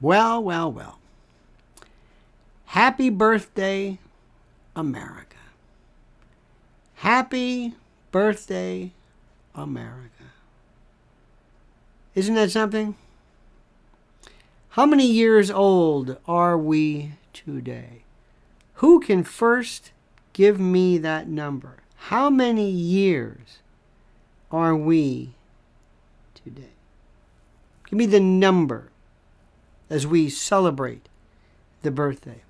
Well, well, well. Happy birthday, America. Happy birthday, America. Isn't that something? How many years old are we today? Who can first give me that number? How many years are we today? Give me the number as we celebrate the birthday.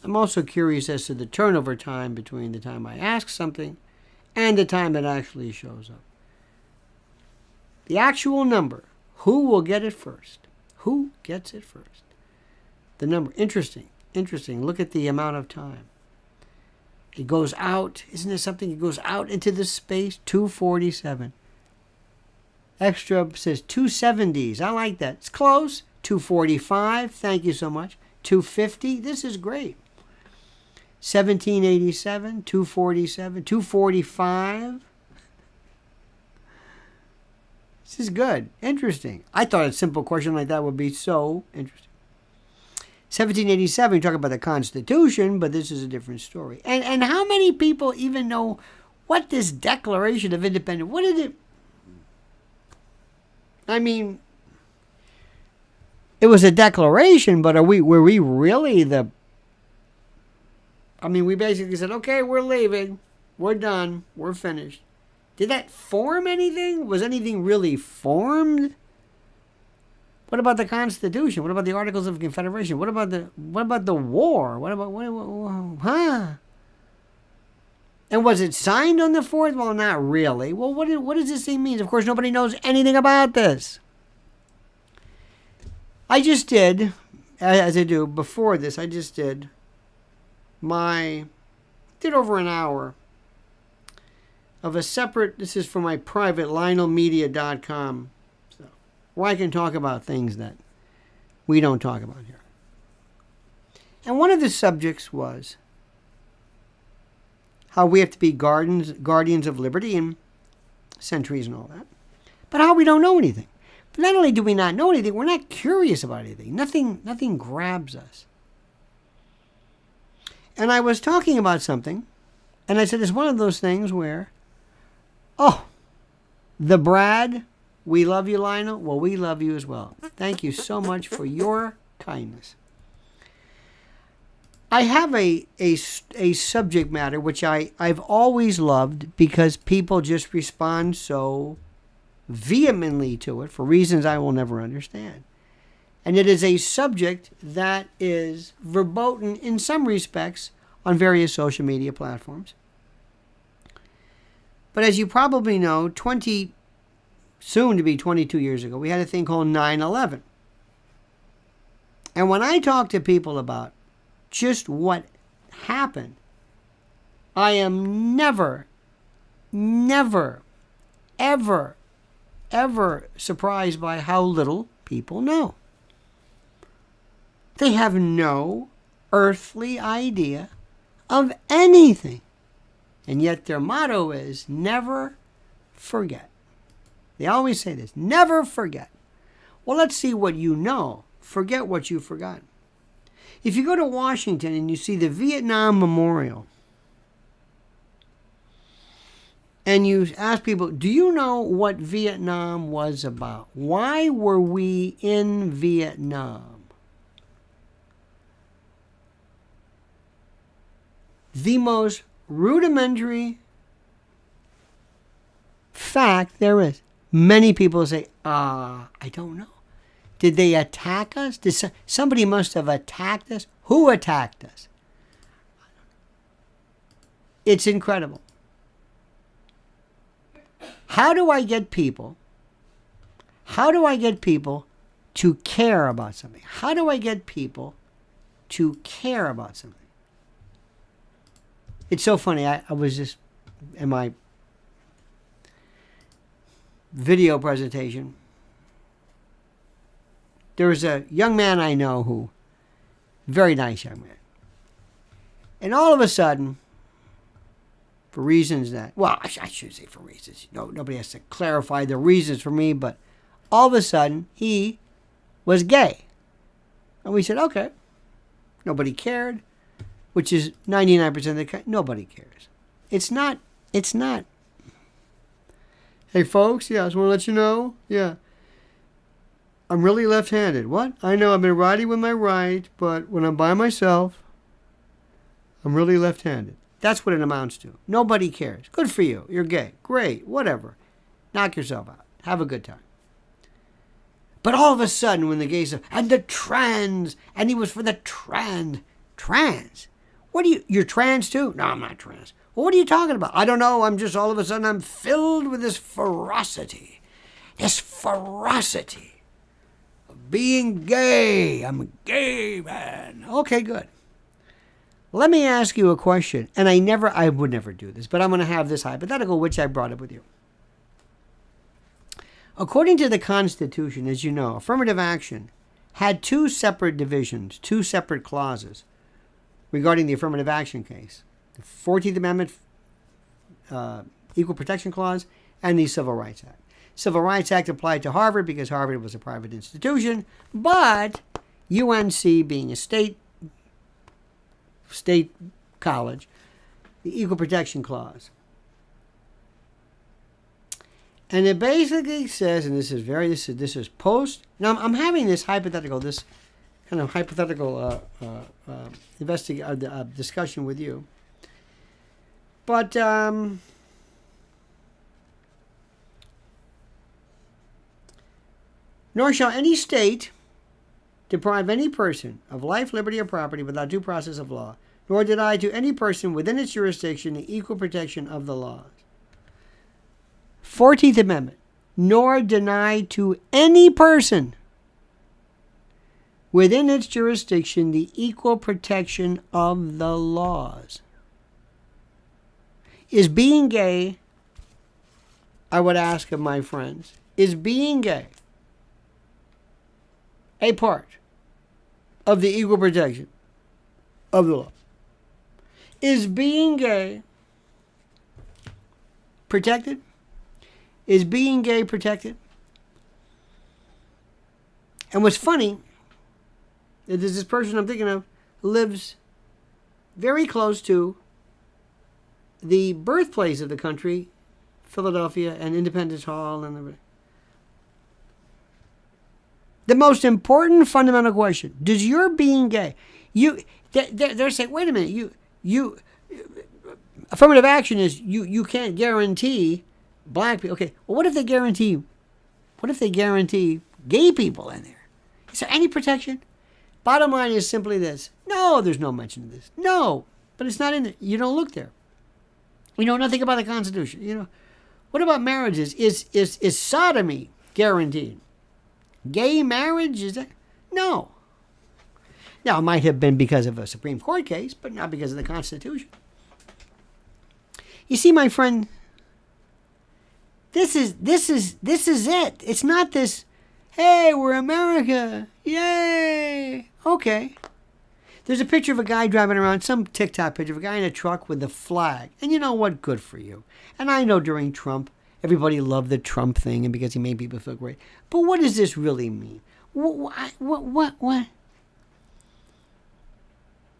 I'm also curious as to the turnover time between the time I ask something and the time it actually shows up. The actual number. Who will get it first? Who gets it first? The number. Interesting. Look at the amount of time. It goes out. Isn't it something? It goes out into the space. 247. Extra says 270s. I like that. It's close. 245. Thank you so much. 250. This is great. 1787. 247. 245. This is good. Interesting. I thought a simple question like that would be so interesting. 1787, you talk about the Constitution, but this is a different story. And how many people even know what this Declaration of Independence, what is it? I mean, it was a declaration, but were we really the... I mean, we basically said, okay, we're leaving. We're done. We're finished. Did that form anything? Was anything really formed? What about the Constitution? What about the Articles of Confederation? What about the war? Huh? And was it signed on the 4th? Well, not really. Well, what does this thing mean? Of course, nobody knows anything about this. I just did, as I do before this, I just did over an hour of a separate, this is for my private LionelMedia.com, where I can talk about things that we don't talk about here. And one of the subjects was how we have to be guardians of liberty and centuries and all that, but how we don't know anything. But not only do we not know anything, we're not curious about anything. Nothing grabs us. And I was talking about something, and I said it's one of those things where, the Brad, we love you, Lionel. Well, we love you as well. Thank you so much for your kindness. I have a subject matter which I've always loved because people just respond so vehemently to it for reasons I will never understand. And it is a subject that is verboten in some respects on various social media platforms. But as you probably know, soon to be 22 years ago, we had a thing called 9/11. And when I talk to people about just what happened, I am never, ever surprised by how little people know. They have no earthly idea of anything. And yet their motto is never forget. They always say this, never forget. Well, let's see what you know. Forget what you've forgotten. If you go to Washington and you see the Vietnam Memorial, and you ask people, do you know what Vietnam was about? Why were we in Vietnam? The most rudimentary fact there is. Many people say, I don't know. Did they attack us? Somebody must have attacked us? Who attacked us? It's incredible. How do I get people to care about something? How do I get people to care about something? It's so funny. I was just in my video presentation. There was a young man I know who, very nice young man. And all of a sudden, for reasons that, well, I should say for reasons. Nobody has to clarify the reasons for me, but all of a sudden, he was gay. And we said, okay. Nobody cared, which is 99% of the country. Nobody cares. It's not. Hey, folks, yeah, I just want to let you know, yeah, I'm really left-handed. What? I know I've been righty with my right, but when I'm by myself, I'm really left-handed. That's what it amounts to. Nobody cares. Good for you. You're gay. Great. Whatever. Knock yourself out. Have a good time. But all of a sudden, when the gay said, and the trans, and he was for the trans. Trans? You're trans too? No, I'm not trans. Well, what are you talking about? I don't know. I'm just all of a sudden, I'm filled with this ferocity. This ferocity of being gay. I'm a gay man. Okay, good. Let me ask you a question. And I would never do this, but I'm going to have this hypothetical, which I brought up with you. According to the Constitution, as you know, affirmative action had two separate divisions, two separate clauses regarding the affirmative action case. The 14th Amendment Equal Protection Clause and the Civil Rights Act. Civil Rights Act applied to Harvard because Harvard was a private institution, but UNC being a state college, the Equal Protection Clause. And it basically says, and this is post. Now I'm having this hypothetical, this kind of hypothetical discussion with you. But nor shall any state deprive any person of life, liberty, or property without due process of law, nor deny to any person within its jurisdiction the equal protection of the laws. 14th Amendment, nor deny to any person within its jurisdiction the equal protection of the laws. Is being gay, I would ask of my friends, is being gay a part of the equal protection of the law? Is being gay protected? Is being gay protected? And what's funny is this person I'm thinking of lives very close to the birthplace of the country, Philadelphia, and Independence Hall, and the most important fundamental question: does your being gay? They're saying, wait a minute, you affirmative action is you can't guarantee black people. Okay, well, what if they guarantee gay people in there? Is there any protection? Bottom line is simply this: no, there's no mention of this. No, but it's not in there. You don't look there. You know nothing about the Constitution. You know, what about marriages? Is sodomy guaranteed? Gay marriage, is that? No. Now, it might have been because of a Supreme Court case, but not because of the Constitution. You see, my friend, this is it. It's not this, hey, we're America, yay, okay. There's a picture of a guy driving around, some TikTok picture of a guy in a truck with the flag. And you know what? Good for you. And I know during Trump, everybody loved the Trump thing and because he made people feel great. But what does this really mean? What?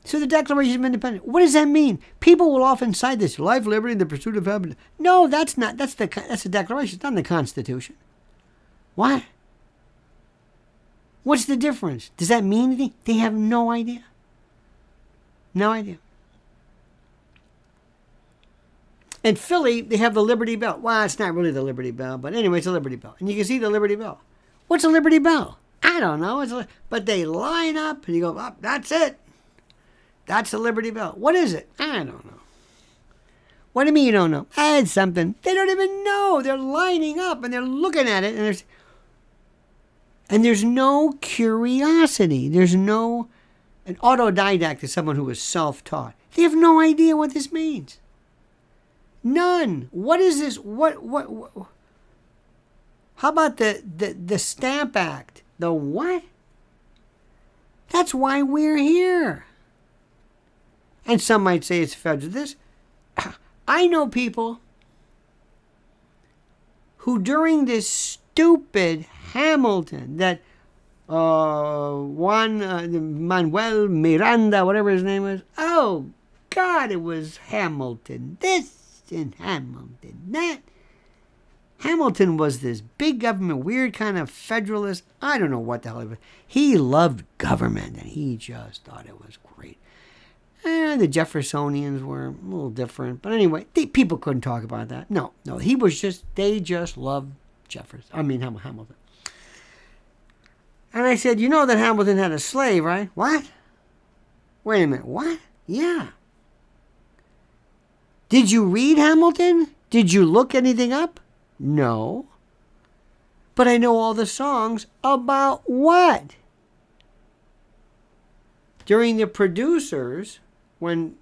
So the Declaration of Independence, what does that mean? People will often cite this, life, liberty, and the pursuit of happiness. No, that's not. That's the Declaration. It's not in the Constitution. What? What's the difference? Does that mean anything? They have no idea. No idea. In Philly, they have the Liberty Bell. Well, it's not really the Liberty Bell, but anyway, it's a Liberty Bell. And you can see the Liberty Bell. What's a Liberty Bell? I don't know. But they line up and you go, oh, that's it. That's the Liberty Bell. What is it? I don't know. What do you mean you don't know? It's something. They don't even know. They're lining up and they're looking at it and there's no curiosity. There's no... An autodidact is someone who is self-taught. They have no idea what this means. None. What is this? What? How about the Stamp Act? The what? That's why we're here. And some might say it's federal. This, I know people who during this stupid Hamilton that Juan Manuel Miranda, whatever his name was. Oh, God, it was Hamilton. This and Hamilton that. Hamilton was this big government, weird kind of federalist. I don't know what the hell he was. He loved government, and he just thought it was great. And the Jeffersonians were a little different. But anyway, people couldn't talk about that. No, they just loved Hamilton. And I said, you know that Hamilton had a slave, right? What? Wait a minute, what? Yeah. Did you read Hamilton? Did you look anything up? No. But I know all the songs about what? During the producers, when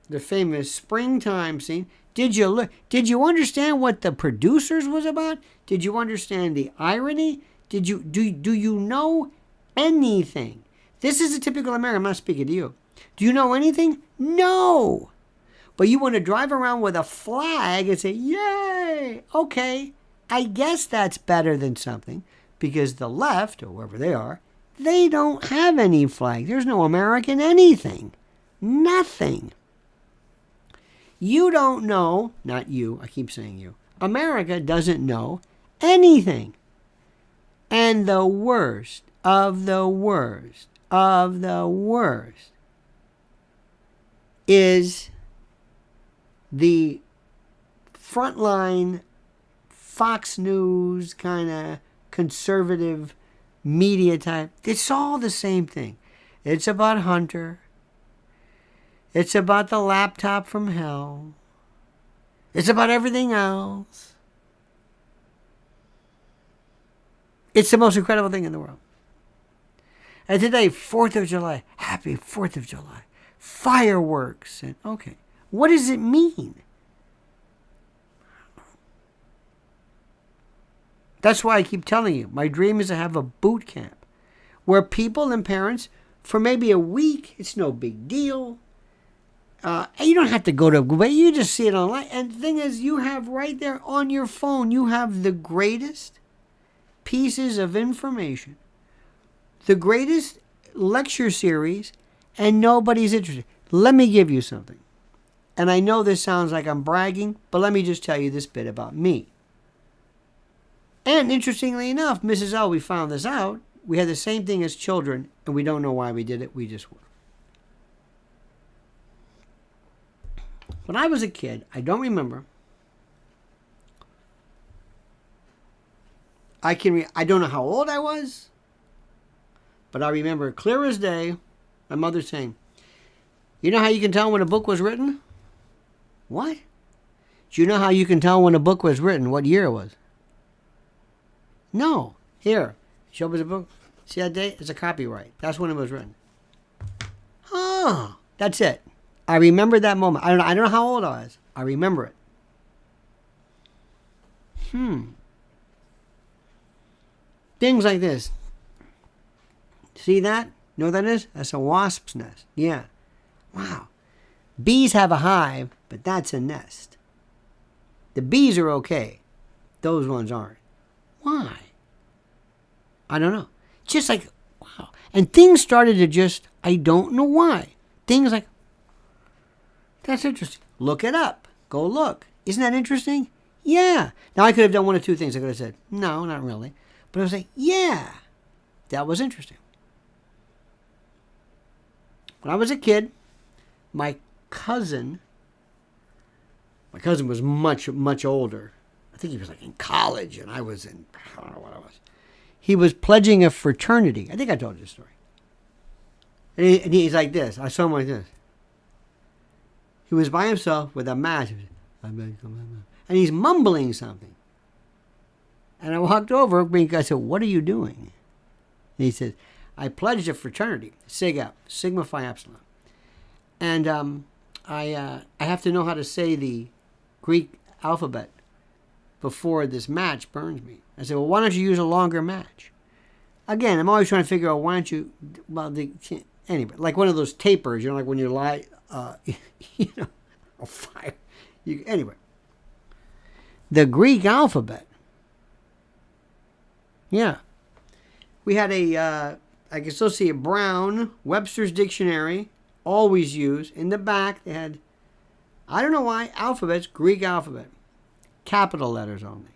the famous springtime scene, did you understand what the producers was about? Did you understand the irony? Do you know anything? This is a typical American. I'm not speaking to you. Do you know anything? No. But you want to drive around with a flag and say, yay, okay, I guess that's better than something, because the left, or whoever they are, they don't have any flag. There's no American anything. Nothing. You don't know, not you, I keep saying you, America doesn't know anything. And the worst of the worst of the worst is the frontline Fox News kind of conservative media type. It's all the same thing. It's about Hunter. It's about the laptop from hell. It's about everything else. It's the most incredible thing in the world. And today, 4th of July. Happy 4th of July. Fireworks. And okay. What does it mean? That's why I keep telling you, my dream is to have a boot camp where people and parents, for maybe a week, it's no big deal. You don't have to go to, but you just see it online. And the thing is, you have right there on your phone, you have the greatest pieces of information, the greatest lecture series, and nobody's interested. Let me give you something. And I know this sounds like I'm bragging, but let me just tell you this bit about me. And interestingly enough, Mrs. L, we found this out. We had the same thing as children, and we don't know why we did it. We just were. When I was a kid, I don't remember. I don't know how old I was, but I remember clear as day my mother saying, you know how you can tell when a book was written? What? Do you know how you can tell when a book was written, what year it was? No. Here, show me the book. See that date? It's a copyright. That's when it was written. Oh, that's it. I remember that moment. I don't know how old I was. I remember it. Things like this. See that? Know what that is? That's a wasp's nest. Yeah. Wow. Bees have a hive, but that's a nest. The bees are okay. Those ones aren't. Why? I don't know. Just like, wow. And things started to just, I don't know why. Things like, that's interesting. Look it up. Go look. Isn't that interesting? Yeah. Now I could have done one of two things. I could have said, no, not really. But I was like, yeah, that was interesting. When I was a kid, my cousin was much, much older. I think he was like in college and I was in, I don't know what I was. He was pledging a fraternity. I think I told you the story. And he's like this. I saw him like this. He was by himself with a mask. And he's mumbling something. And I walked over because I said, what are you doing? And he said, I pledged a fraternity, Sigma Phi Epsilon. And I have to know how to say the Greek alphabet before this match burns me. I said, well, why don't you use a longer match? Again, I'm always trying to figure out why don't you, anyway, like one of those tapers, you know, like when you light, a fire. Anyway, the Greek alphabet. Yeah. We had like Associate Brown, Webster's Dictionary, always used. In the back, they had, I don't know why, alphabets, Greek alphabet. Capital letters only.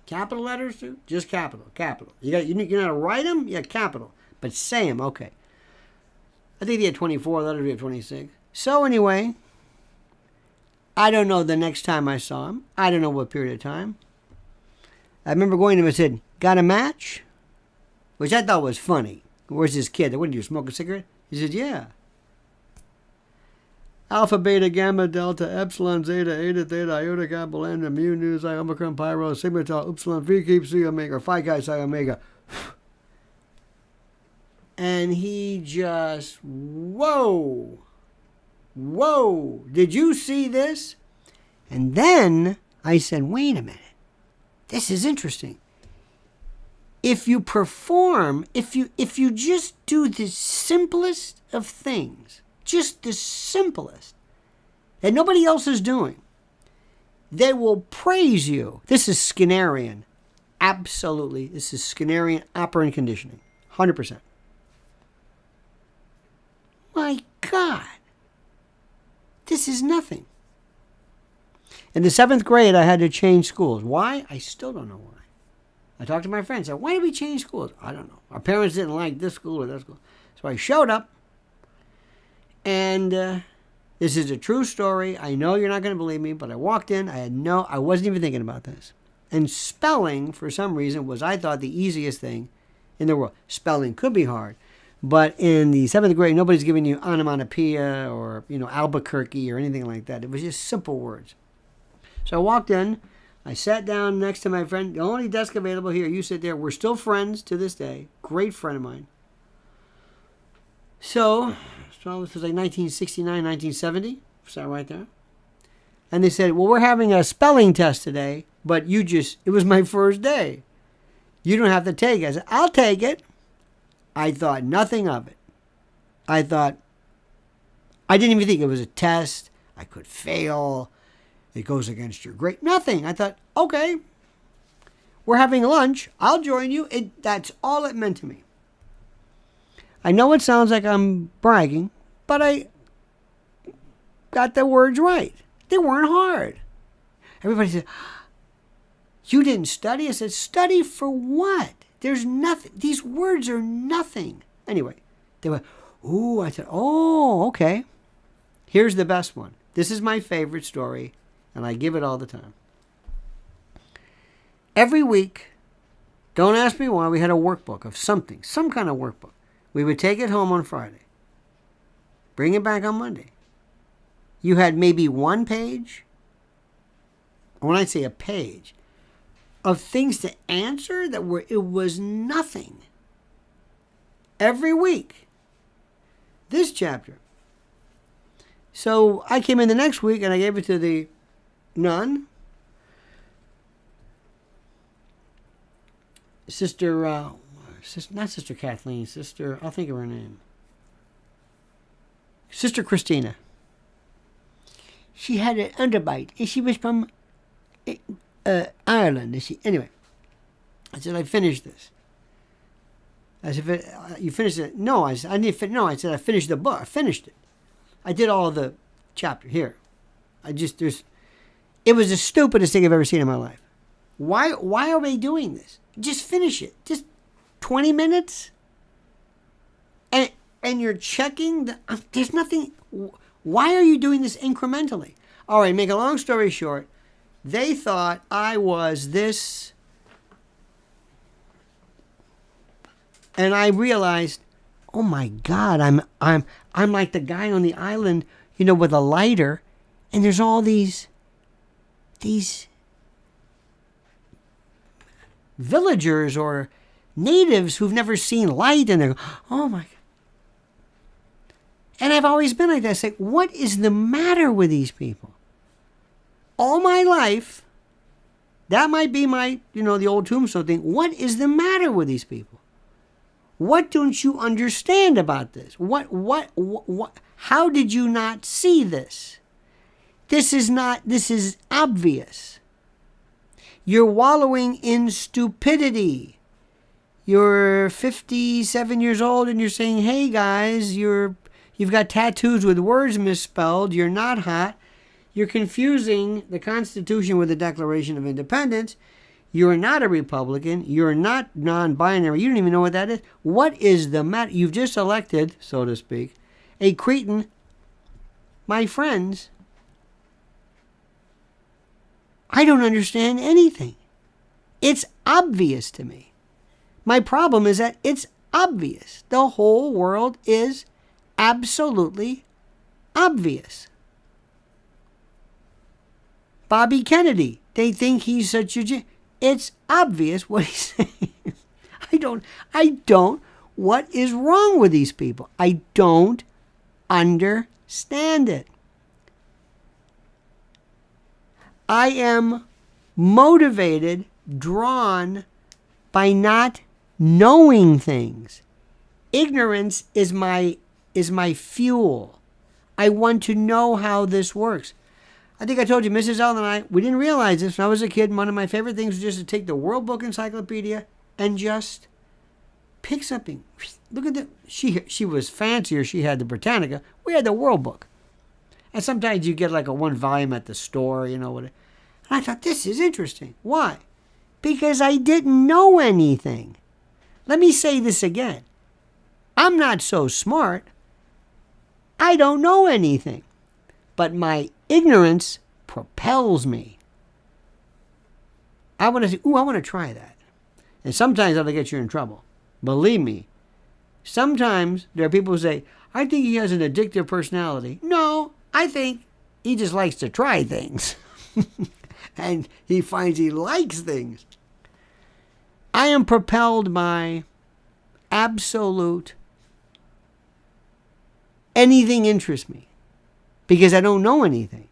Capital letters, too? Just capital. You know how to write them? Yeah, capital. But say them, okay. I think they had 24 letters, we had 26. So anyway, I don't know the next time I saw him. I don't know what period of time. I remember going to him and said, got a match? Which I thought was funny. Where's this kid? What did you smoke a cigarette? He said, yeah. Alpha, beta, gamma, delta, epsilon, zeta, eta, theta, iota, kappa, lambda, mu, nu, xi, omicron, pi, rho, sigma, tau, upsilon, phi, keep, psi, omega, or phi, chi, psi, omega. And he just, whoa, did you see this? And then I said, wait a minute, this is interesting. If you perform, if you just do the simplest of things, just the simplest, that nobody else is doing, they will praise you. This is Skinnerian. Absolutely. This is Skinnerian operant conditioning. 100%. My God. This is nothing. In the 7th grade, I had to change schools. Why? I still don't know why. I talked to my friends. I said, why did we change schools? I don't know. Our parents didn't like this school or that school. So I showed up. And this is a true story. I know you're not going to believe me, but I walked in. I wasn't even thinking about this. And spelling, for some reason, was, I thought, the easiest thing in the world. Spelling could be hard. But in the 7th grade, nobody's giving you onomatopoeia or, Albuquerque or anything like that. It was just simple words. So I walked in. I sat down next to my friend. The only desk available here. You sit there. We're still friends to this day. Great friend of mine. So this was like 1969, 1970. Sat right there. And they said, well, we're having a spelling test today, but it was my first day. You don't have to take it. I said, I'll take it. I thought nothing of it. I didn't even think it was a test. I could fail. It goes against your grade. Nothing. I thought, okay, we're having lunch. I'll join you. That's all it meant to me. I know it sounds like I'm bragging, but I got the words right. They weren't hard. Everybody said, you didn't study? I said, study for what? There's nothing. These words are nothing. Anyway, they went, ooh, I said, oh, okay. Here's the best one. This is my favorite story, and I give it all the time. Every week, don't ask me why, we had a workbook of something, some kind of workbook. We would take it home on Friday, bring it back on Monday. You had maybe one page, when I say a page, of things to answer it was nothing. Every week. This chapter. So I came in the next week and I gave it to the nun. Not Sister Kathleen, I'll think of her name. Sister Christina. She had an underbite, and she was from Ireland. Anyway, I said, I finished this. I said, you finished it? No, I said, I said, I finished the book. I finished it. I did all the chapter here. It was the stupidest thing I've ever seen in my life. Why are they doing this? Just finish it. Just 20 minutes? And you're checking? There's nothing. Why are you doing this incrementally? All right, make a long story short, they thought I was this. And I realized, oh my God, I'm like the guy on the island, with a lighter, and there's all these villagers or natives who've never seen light, and they're, oh my God. And I've always been like that. It's like, what is the matter with these people? All my life, that might be my, the old tombstone thing. What is the matter with these people? What don't you understand about this? What, how did you not see this? This is obvious. You're wallowing in stupidity. You're 57 years old and you're saying, hey guys, you've got tattoos with words misspelled. You're not hot. You're confusing the Constitution with the Declaration of Independence. You're not a Republican. You're not non-binary. You don't even know what that is. What is the matter? You've just elected, so to speak, a cretin. My friends, I don't understand anything. It's obvious to me. My problem is that it's obvious. The whole world is absolutely obvious. Bobby Kennedy, they think he's such a... It's obvious what he's saying. I don't... What is wrong with these people? I don't understand it. I am motivated, drawn by not knowing things. Ignorance is my fuel. I want to know how this works. I think I told you, Mrs. L and I, we didn't realize this when I was a kid. One of my favorite things was just to take the World Book Encyclopedia and just pick something. Look at the... She was fancier. She had the Britannica. We had the World Book. And sometimes you get like a one volume at the store, you know. And I thought, this is interesting. Why? Because I didn't know anything. Let me say this again. I'm not so smart. I don't know anything. But my ignorance propels me. I want to say, I want to try that. And sometimes that'll get you in trouble. Believe me. Sometimes there are people who say, I think he has an addictive personality. No, I think he just likes to try things. And he finds he likes things. I am propelled by absolute... Anything interests me. Because I don't know anything.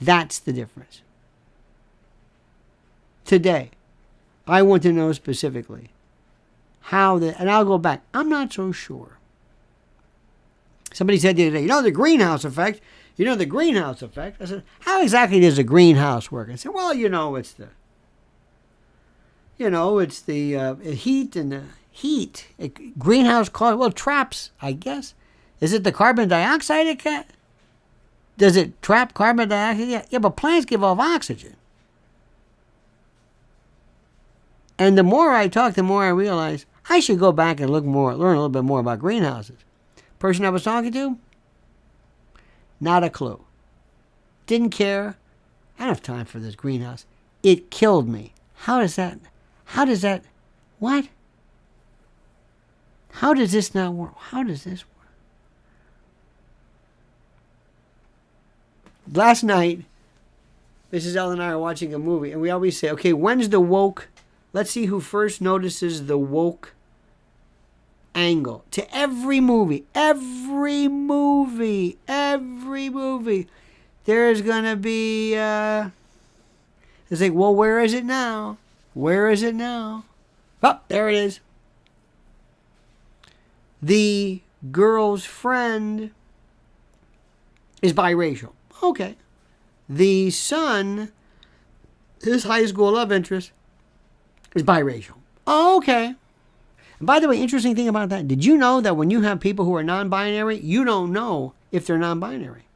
That's the difference. Today, I want to know specifically how and I'll go back. I'm not so sure. Somebody said the other day, the greenhouse effect. The greenhouse effect. I said, how exactly does a greenhouse work? I said, well, it's the heat and the heat. Greenhouse traps, I guess. Is it the carbon dioxide it can? Does it trap carbon dioxide? Yeah, but plants give off oxygen. And the more I talk, the more I realize I should go back and learn a little bit more about greenhouses. Person I was talking to, not a clue. Didn't care. I don't have time for this greenhouse. It killed me. How does that, what? How does this not work? How does this work? Last night, Mrs. L and I are watching a movie, and we always say, okay, when's the woke? Let's see who first notices the woke angle. To every movie, there's going to be, it's like, well, where is it now? Oh, there it is. The girl's friend is biracial. Okay. The son, his high school love interest, is biracial. Oh, okay. And by the way, interesting thing about that, did you know that when you have people who are non-binary, you don't know if they're non-binary?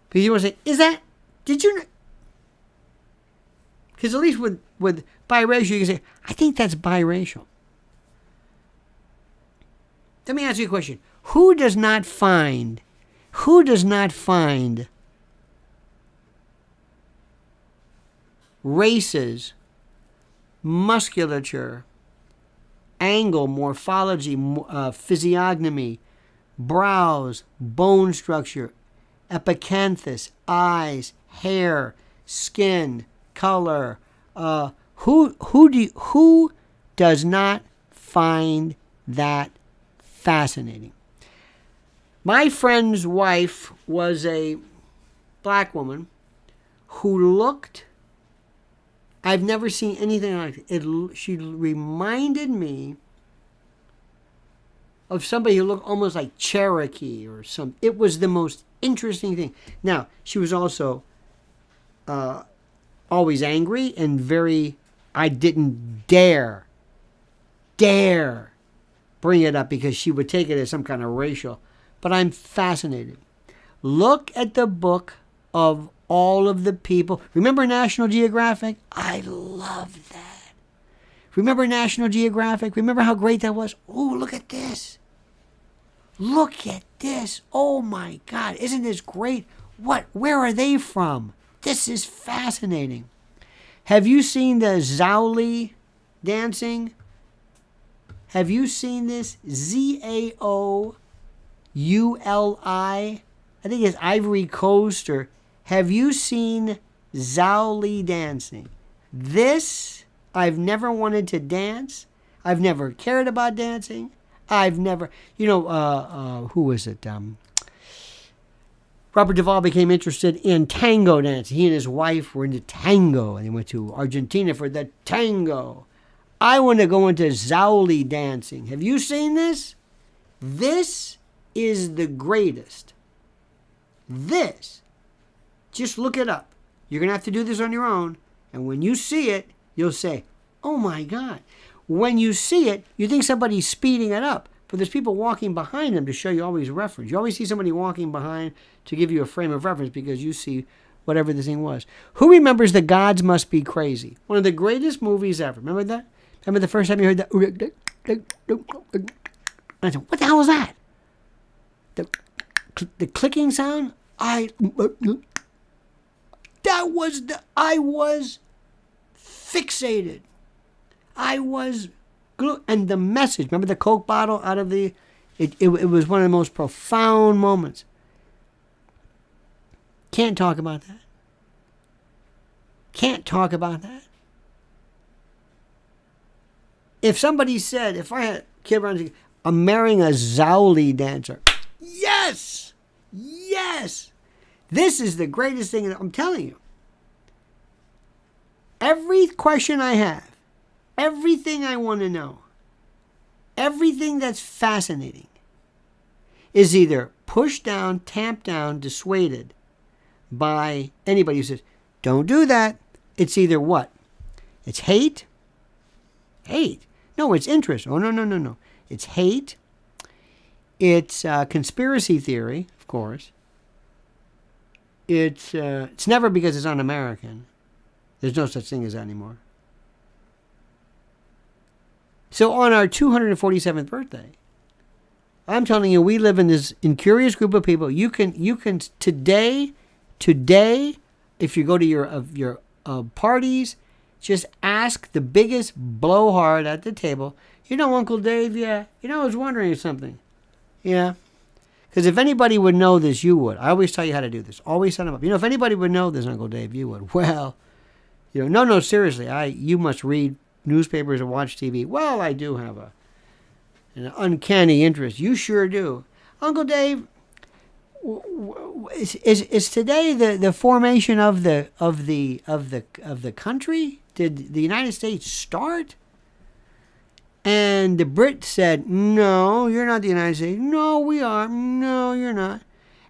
Because you want to say, did you know? Because at least with biracial, you can say, I think that's biracial. Let me ask you a question. Who does not find races, musculature, angle, morphology, physiognomy, brows, bone structure, epicanthus, eyes, hair, skin, color? Who does not find that fascinating? My friend's wife was a black woman who looked... I've never seen anything like it. She reminded me of somebody who looked almost like Cherokee or something. It was the most interesting thing. Now, she was also always angry and very, I didn't dare bring it up because she would take it as some kind of racial. But I'm fascinated. Look at the book of all of the people. Remember National Geographic? I love that. Remember National Geographic? Remember how great that was? Oh, look at this. Look at this. Oh my God. Isn't this great? What? Where are they from? This is fascinating. Have you seen the Zauli dancing? Have you seen this? Zauli. I think it's Ivory Coast. Or have you seen Zauli dancing? This, I've never wanted to dance. I've never cared about dancing. I've never, who was it? Robert Duvall became interested in tango dancing. He and his wife were into tango, and they went to Argentina for the tango. I want to go into Zauli dancing. Have you seen this? This is the greatest. This. Just look it up. You're going to have to do this on your own. And when you see it, you'll say, oh my God. When you see it, you think somebody's speeding it up. But there's people walking behind them to show you always reference. You always see somebody walking behind to give you a frame of reference because you see whatever the thing was. Who remembers The Gods Must Be Crazy? One of the greatest movies ever. Remember that? Remember the first time you heard that? I said, what the hell was that? The clicking sound? I was fixated. I was glued. And the message, remember the Coke bottle out of the, it was one of the most profound moments. Can't talk about that. Can't talk about that. If somebody said, if I had a kid around, I'm marrying a Zauli dancer. Yes! Yes! This is the greatest thing. I'm telling you. Every question I have, everything I want to know, everything that's fascinating is either pushed down, tamped down, dissuaded by anybody who says, don't do that. It's either what? It's hate. Hate. No, it's interest. Oh, no. It's hate. It's conspiracy theory, of course. It's never because it's un-American. There's no such thing as that anymore. So on our 247th birthday, I'm telling you, we live in this incurious group of people. You can today, if you go to your parties, just ask the biggest blowhard at the table. Uncle Dave, yeah. I was wondering something. Yeah. Because if anybody would know this, you would. I always tell you how to do this. Always set them up. If anybody would know this, Uncle Dave, you would. Well, no, seriously. You must read newspapers and watch TV. Well, I do have an uncanny interest. You sure do. Uncle Dave, is today the formation of the country? Did the United States start? And the Brits said, no, you're not the United States. No, we are. No, you're not.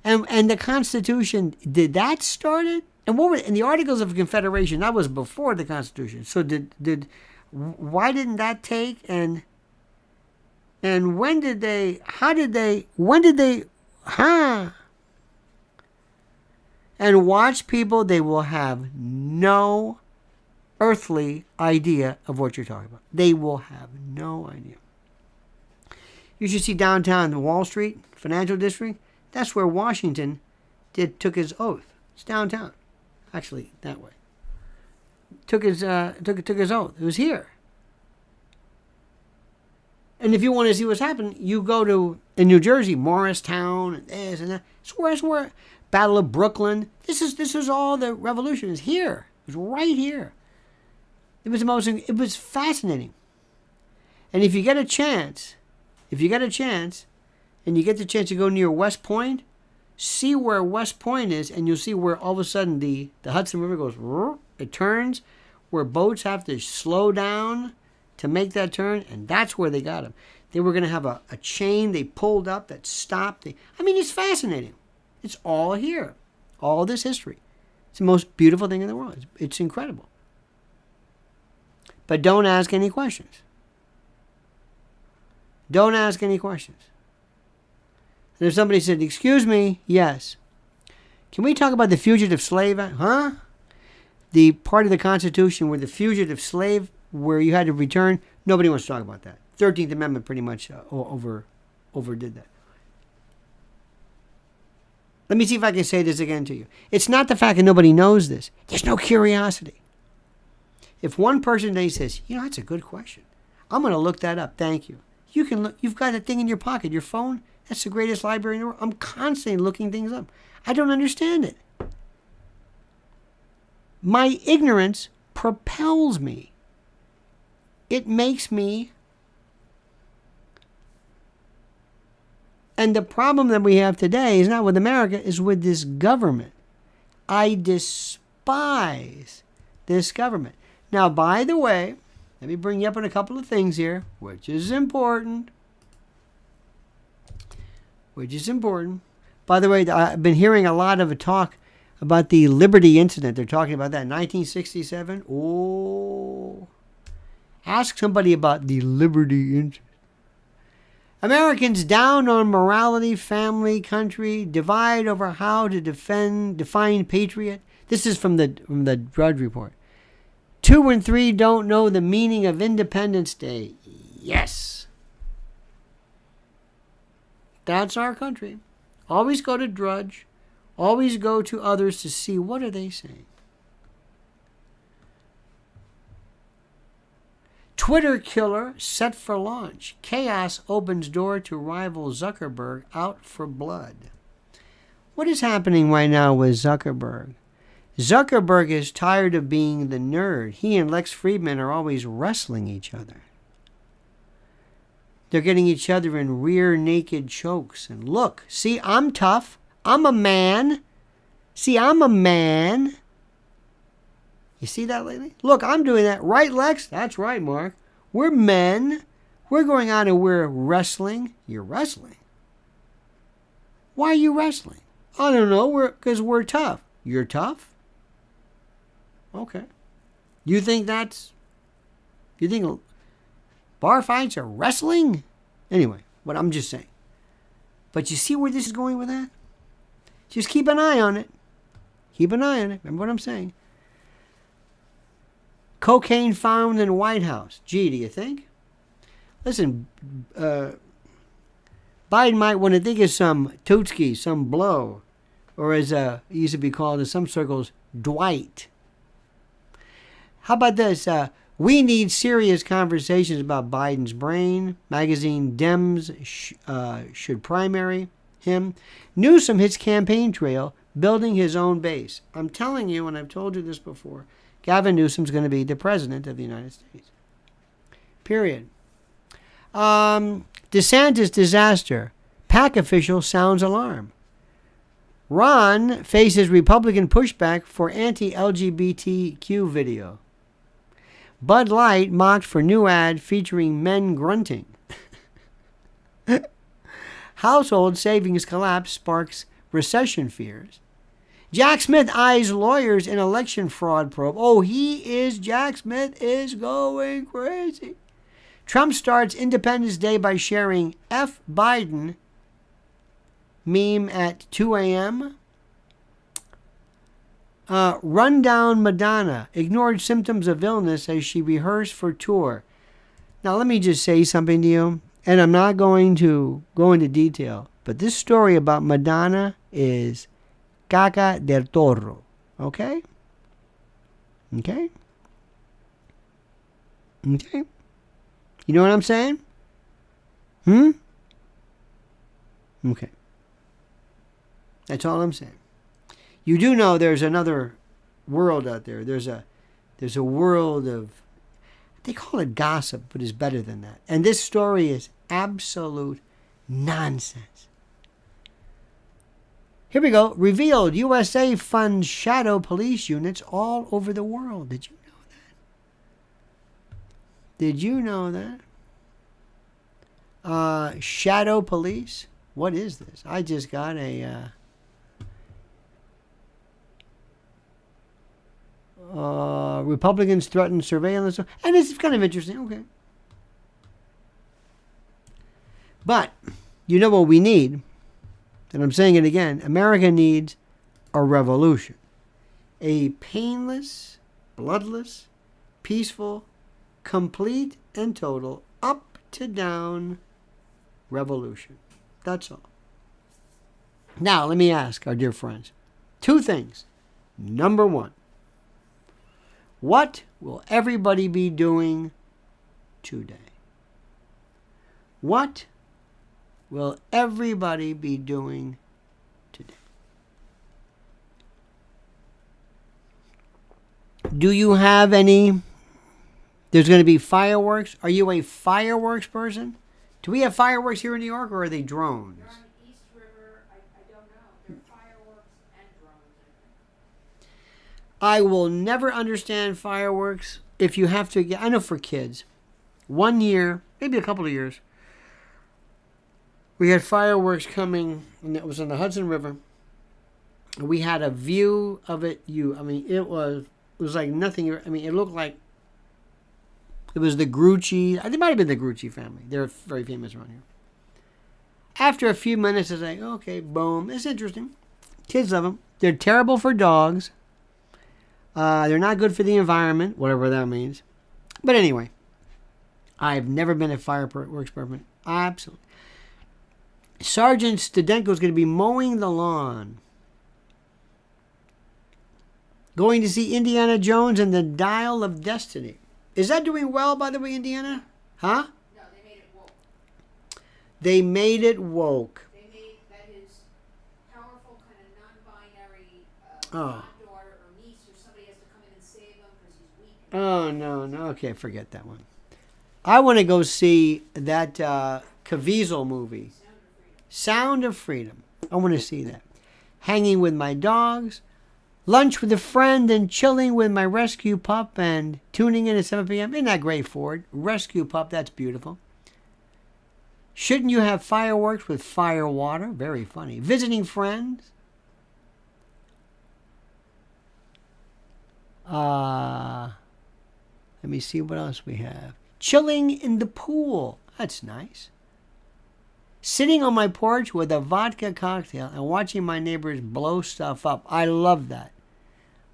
And the Constitution, did that start it? And what were in the Articles of Confederation? That was before the Constitution. So why didn't that take? And when did they? And watch people, they will have no earthly idea of what you're talking about. They will have no idea. You should see downtown Wall Street, financial district. That's where Washington took his oath. It's downtown. Actually, that way. Took his oath. It was here. And if you want to see what's happening, you go to, in New Jersey, Morristown, and this and that. It's where Battle of Brooklyn. This is all the revolution is here. It was right here. It was fascinating. And if you get a chance, and you get the chance to go near West Point, see where West Point is, and you'll see where all of a sudden the Hudson River goes, it turns, where boats have to slow down to make that turn, and that's where they got him. They were going to have a chain they pulled up that stopped. It's fascinating. It's all here. All this history. It's the most beautiful thing in the world. It's incredible. But don't ask any questions. Don't ask any questions. And if somebody said, excuse me, yes. Can we talk about the Fugitive Slave Act? Huh? The part of the Constitution where the fugitive slave, where you had to return, nobody wants to talk about that. 13th Amendment pretty much overdid that. Let me see if I can say this again to you. It's not the fact that nobody knows this. There's no curiosity. If one person today says, that's a good question. I'm going to look that up. Thank you. You can look. You've got that thing in your pocket, your phone. That's the greatest library in the world. I'm constantly looking things up. I don't understand it. My ignorance propels me. It makes me. And the problem that we have today is not with America, is with this government. I despise this government. Now, by the way, let me bring you up on a couple of things here, which is important. By the way, I've been hearing a lot of talk about the Liberty incident. They're talking about that in 1967. Oh, ask somebody about the Liberty incident. Americans down on morality, family, country, divide over how to define patriot. This is from the Drudge Report. 2 and 3 don't know the meaning of Independence Day. Yes. That's our country. Always go to Drudge. Always go to others to see what are they saying. Twitter killer set for launch. Chaos opens door to rival Zuckerberg out for blood. What is happening right now with Zuckerberg? Zuckerberg is tired of being the nerd. He and Lex Fridman are always wrestling each other. They're getting each other in rear naked chokes. And look, see, I'm tough. I'm a man. See, I'm a man. You see that lately? Look, I'm doing that. Right, Lex? That's right, Mark. We're men. We're going out and we're wrestling. You're wrestling? Why are you wrestling? I don't know. Because we're tough. You're tough? Okay. You think bar fights are wrestling? Anyway, what I'm just saying. But you see where this is going with that? Just keep an eye on it. Keep an eye on it. Remember what I'm saying? Cocaine found in White House. Gee, do you think? Listen, Biden might want to think of some Tootski, some blow, or as he used to be called in some circles, Dwight. How about this? We need serious conversations about Biden's brain. Magazine Dems should primary him. Newsom hits campaign trail, building his own base. I'm telling you, and I've told you this before, Gavin Newsom's going to be the president of the United States. Period. DeSantis disaster. PAC official sounds alarm. Ron faces Republican pushback for anti-LGBTQ video. Bud Light mocked for new ad featuring men grunting. Household savings collapse sparks recession fears. Jack Smith eyes lawyers in election fraud probe. Oh, Jack Smith is going crazy. Trump starts Independence Day by sharing F. Biden meme at 2 a.m. Rundown Madonna ignored symptoms of illness as she rehearsed for tour. Now, let me just say something to you, and I'm not going to go into detail, but this story about Madonna is caca del toro. Okay? Okay? Okay? You know what I'm saying? Okay. That's all I'm saying. You do know there's another world out there. There's a world of, they call it gossip, but it's better than that. And this story is absolute nonsense. Here we go. Revealed, USA funds shadow police units all over the world. Did you know that? Did you know that? Shadow police? What is this? I just got a... Republicans threaten surveillance. And it's kind of interesting. Okay. But you know what we need? And I'm saying it again. America needs a revolution. A painless, bloodless, peaceful, complete and total, up to down revolution. That's all. Now, let me ask our dear friends 2 things. Number 1, what will everybody be doing today? What will everybody be doing today? Do you have any? There's going to be fireworks. Are you a fireworks person? Do we have fireworks here in New York, or are they drones? They're on the East River. I don't know. They're fireworks and drones, I think. I will never understand fireworks if you have to get. I know for kids, 1 year, maybe a couple of years, we had fireworks coming, and it was on the Hudson River. We had a view of it. It was like nothing. It looked like it was the Grucci. It might have been the Grucci family. They're very famous around here. After a few minutes, it's like, okay, boom. It's interesting. Kids love them. They're terrible for dogs. They're not good for the environment, whatever that means. But anyway, I've never been a fireworks person. Absolutely. Sergeant Stadenko is going to be mowing the lawn. Going to see Indiana Jones and the Dial of Destiny. Is that doing well, by the way, Indiana? Huh? No, they made it woke. They made it woke. They made that his powerful kind of non-binary goddaughter or niece or somebody has to come in and save him because he's weak. Oh, no. Okay, forget that one. I want to go see that Caviezel movie. Sound of Freedom. I want to see that. Hanging with my dogs, lunch with a friend, and chilling with my rescue pup, and tuning in at 7 p.m. Isn't that great, Ford? Rescue pup, that's beautiful. Shouldn't you have fireworks with fire water? Very funny. Visiting friends. Let me see what else we have. Chilling in the pool. That's nice. Sitting on my porch with a vodka cocktail and watching my neighbors blow stuff up. I love that.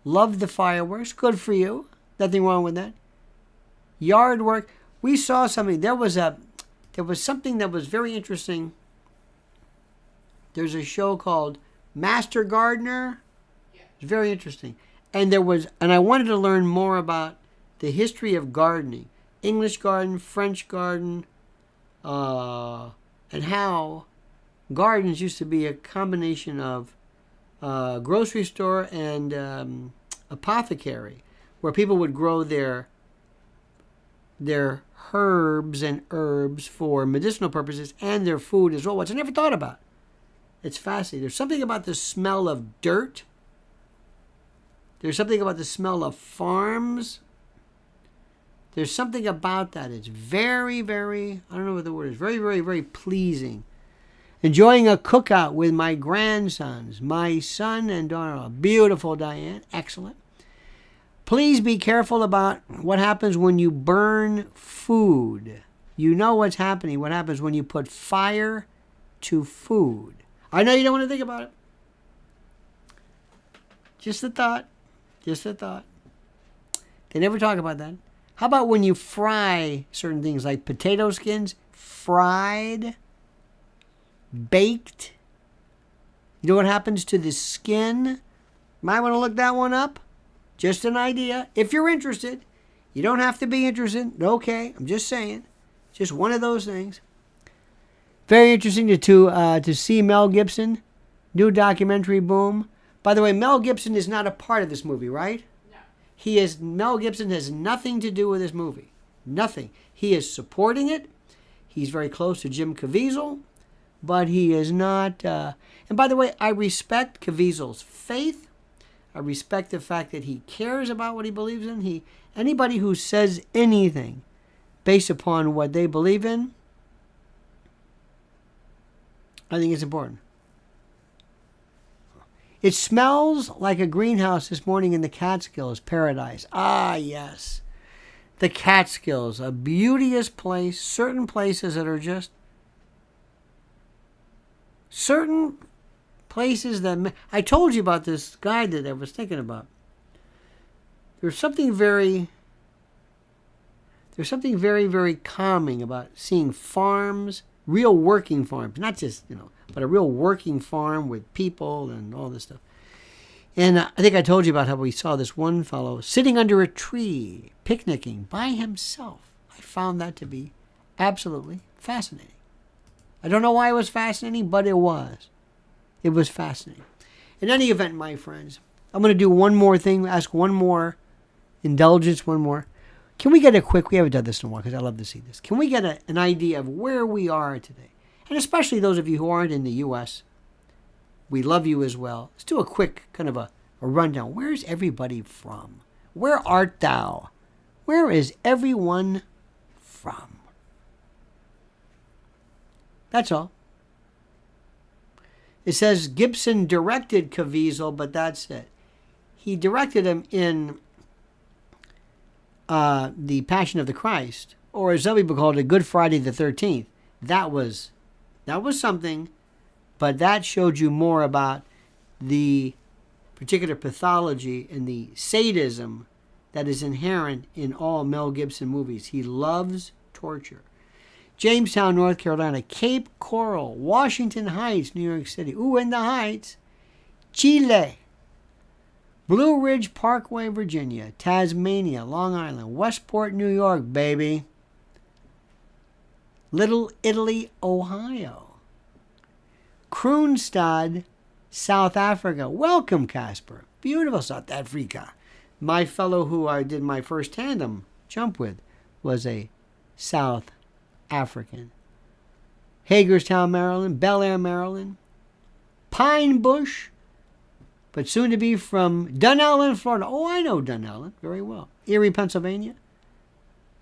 Love the fireworks. Good for you. Nothing wrong with that. Yard work. We saw something. There was something that was very interesting. There's a show called Master Gardener. Yeah. It's very interesting. And I wanted to learn more about the history of gardening. English garden, French garden, and how gardens used to be a combination of grocery store and apothecary, where people would grow their herbs and herbs for medicinal purposes and their food as well, which I never thought about. It's fascinating. There's something about the smell of dirt. There's something about the smell of farms. There's something about that. It's very, very, I don't know what the word is, very, very, very pleasing. Enjoying a cookout with my grandsons, my son and daughter. Beautiful, Diane. Excellent. Please be careful about what happens when you burn food. You know what's happening. What happens when you put fire to food. I know you don't want to think about it. Just a thought. Just a thought. They never talk about that. How about when you fry certain things like potato skins? Fried, baked. You know what happens to the skin? Might want to look that one up. Just an idea. If you're interested. You don't have to be interested. Okay, I'm just saying. Just one of those things. Very interesting to see Mel Gibson. New documentary, boom. By the way, Mel Gibson is not a part of this movie, right? Mel Gibson has nothing to do with this movie. Nothing. He is supporting it. He's very close to Jim Caviezel, but he is not. And by the way, I respect Caviezel's faith. I respect the fact that he cares about what he believes in. Anybody who says anything based upon what they believe in, I think it's important. It smells like a greenhouse this morning in the Catskills, paradise. Ah, yes. The Catskills, a beauteous place. Certain places that are just... Certain places that... I told you about this guy that I was thinking about. There's something very, very calming about seeing farms, real working farms, not just, but a real working farm with people and all this stuff. And I think I told you about how we saw this one fellow sitting under a tree, picnicking by himself. I found that to be absolutely fascinating. I don't know why it was fascinating, but it was. It was fascinating. In any event, my friends, I'm going to do one more thing, ask one more indulgence, one more. Can we get a quick, we haven't done this in a while because I love to see this. Can we get an idea of where we are today? And especially those of you who aren't in the U.S., we love you as well. Let's do a quick kind of a rundown. Where is everybody from? Where art thou? Where is everyone from? That's all. It says Gibson directed Caviezel, but that's it. He directed him in the Passion of the Christ, or as some people call it, Good Friday the 13th. That was something, but that showed you more about the particular pathology and the sadism that is inherent in all Mel Gibson movies. He loves torture. Jamestown, North Carolina. Cape Coral, Washington Heights, New York City. Ooh, in the Heights. Chile. Blue Ridge Parkway, Virginia. Tasmania, Long Island. Westport, New York, baby. Little Italy, Ohio. Kroonstad, South Africa. Welcome, Casper. Beautiful South Africa. My fellow who I did my first tandem jump with was a South African. Hagerstown, Maryland. Bel Air, Maryland. Pine Bush, but soon to be from Dunellen, Florida. Oh, I know Dunellen very well. Erie, Pennsylvania.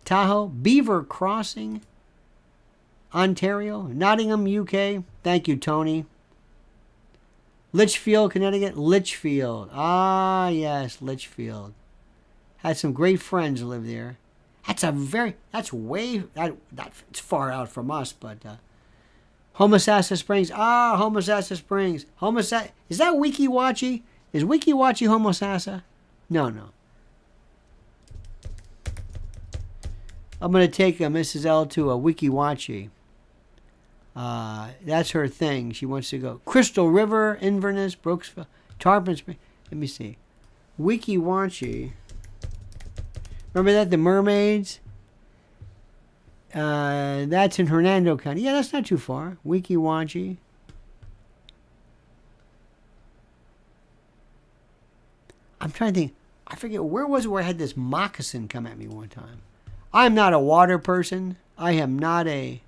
Tahoe. Beaver Crossing, Ontario. Nottingham, UK. Thank you, Tony. Litchfield, Connecticut. Litchfield. Ah, yes, Litchfield. Had some great friends live there. It's far out from us, but Homosassa Springs. Ah, Homosassa Springs. Is that Weeki Wachee? Is Weeki Wachee Homosassa? No. I'm going to take Mrs. L to a Weeki Wachee. That's her thing. She wants to go. Crystal River, Inverness, Brooksville, Tarpon Springs. Let me see. Weeki Wachee. Remember that? The Mermaids? That's in Hernando County. Yeah, that's not too far. Weeki Wachee. I'm trying to think. I forget, where was it where I had this moccasin come at me one time? I'm not a water person. I am not a...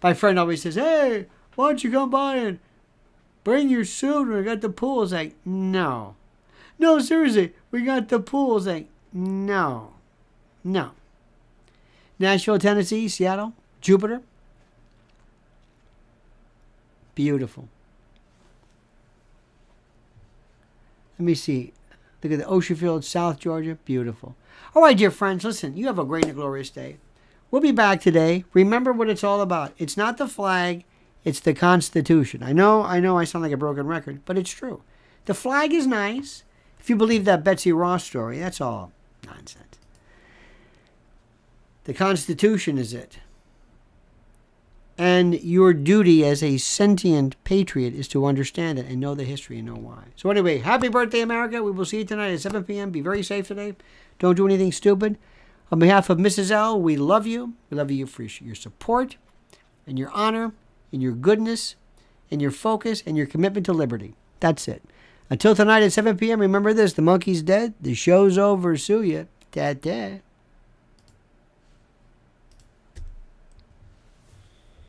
My friend always says, hey, why don't you come by and bring your suit? We got the pool. It's like, no. No, seriously, we got the pool. It's like, no. Nashville, Tennessee, Seattle, Jupiter. Beautiful. Let me see. Look at the Oceanfield, South Georgia. Beautiful. All right, dear friends, listen, you have a great and glorious day. We'll be back today. Remember what it's all about. It's not the flag, it's the Constitution. I know I sound like a broken record, but it's true. The flag is nice. If you believe that Betsy Ross story, that's all nonsense. The Constitution is it. And your duty as a sentient patriot is to understand it and know the history and know why. So anyway, happy birthday, America. We will see you tonight at 7 p.m. Be very safe today. Don't do anything stupid. On behalf of Mrs. L, we love you. We love you for your support and your honor and your goodness and your focus and your commitment to liberty. That's it. Until tonight at 7 p.m., remember this. The monkey's dead. The show's over. Sue ya. Ta-ta.